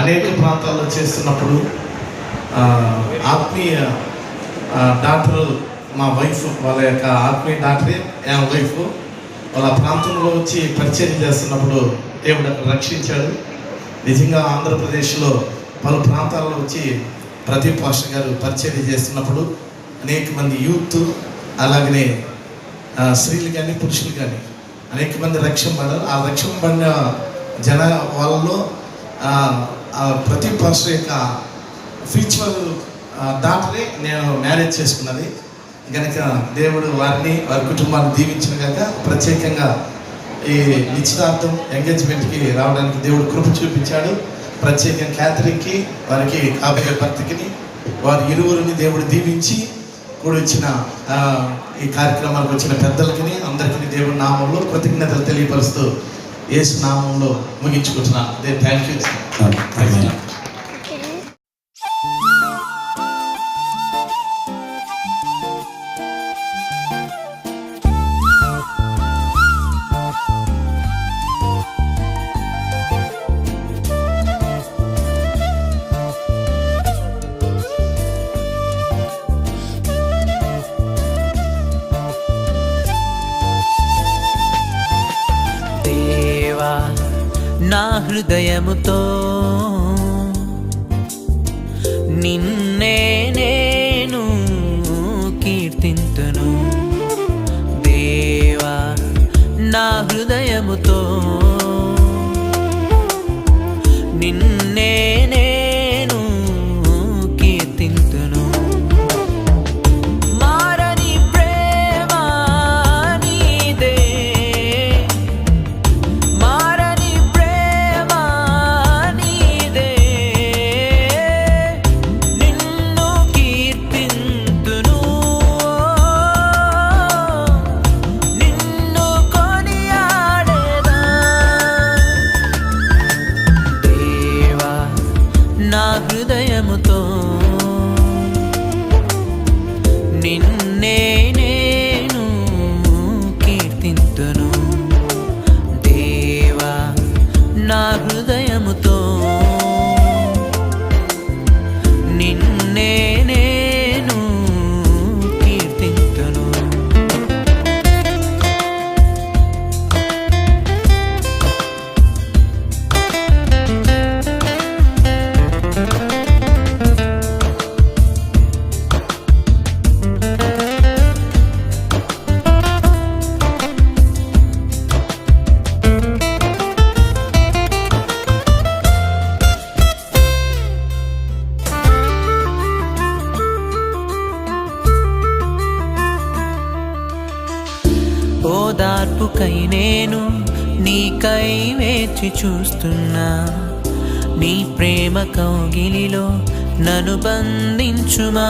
అనేక ప్రాంతాల్లో చేస్తున్నప్పుడు ఆత్మీయ డాక్టర్ మా వైఫ్, వాళ్ళ యొక్క ఆత్మీయ డాక్టరే ఆమె వైఫ్, వాళ్ళ ప్రాంతంలో వచ్చి పరిచయం చేస్తున్నప్పుడు దేవుడు అక్కడ రక్షించాడు. నిజంగా ఆంధ్రప్రదేశ్లో పలు ప్రాంతాల్లో వచ్చి ప్రదీప్ పాస్టర్ గారు పరిచయం చేస్తున్నప్పుడు అనేక మంది యూత్, అలాగనే స్త్రీలు కానీ పురుషులు కానీ అనేక మంది రక్షణ పడ్డారు. ఆ రక్షణ పడిన జన వాళ్ళలో ప్రదీప్ పాస్టర్ యొక్క ఫ్యూచర్ డాక్టరే నేను మ్యారేజ్ చేసుకున్నది కనుక దేవుడు వారిని వారి కుటుంబాన్ని దీవించిన కనుక ప్రత్యేకంగా ఈ నిశ్చితార్థం ఎంగేజ్మెంట్కి రావడానికి దేవుడు కృప చూపించాడు. ప్రత్యేకంగా క్యాథరిన్కి, వారికి కాబోయే భర్తకిని, వారి ఇరువురిని దేవుడు దీవించి కూడా వచ్చిన ఈ కార్యక్రమానికి వచ్చిన పెద్దలకి అందరికీ దేవుడి నామంలో కృతజ్ఞతలు తెలియపరుస్తూ యేసు నామంలో ముగించుకుంటున్నాను. Thank you. నా హృదయముతో నిన్నే నేను కీర్తింతును. దేవా నా హృదయముతో నిన్నే నేను కీర్తింతును. మారని ప్రేమ నీదే, మారని ప్రేమ నీదే, నిన్ను కీర్తింతును, నిన్ను కొనియాడేదా. దేవా నా హృదయముతో నిన్నే నేను కీర్తింతును. దేవా నా హృదయముతో నిన్నే నేను కీర్తింతును. ఓదార్పుకై నేను నీకై వేచి చూస్తున్నా. నీ ప్రేమ కౌగిలిలో నన్ను బంధించుమా.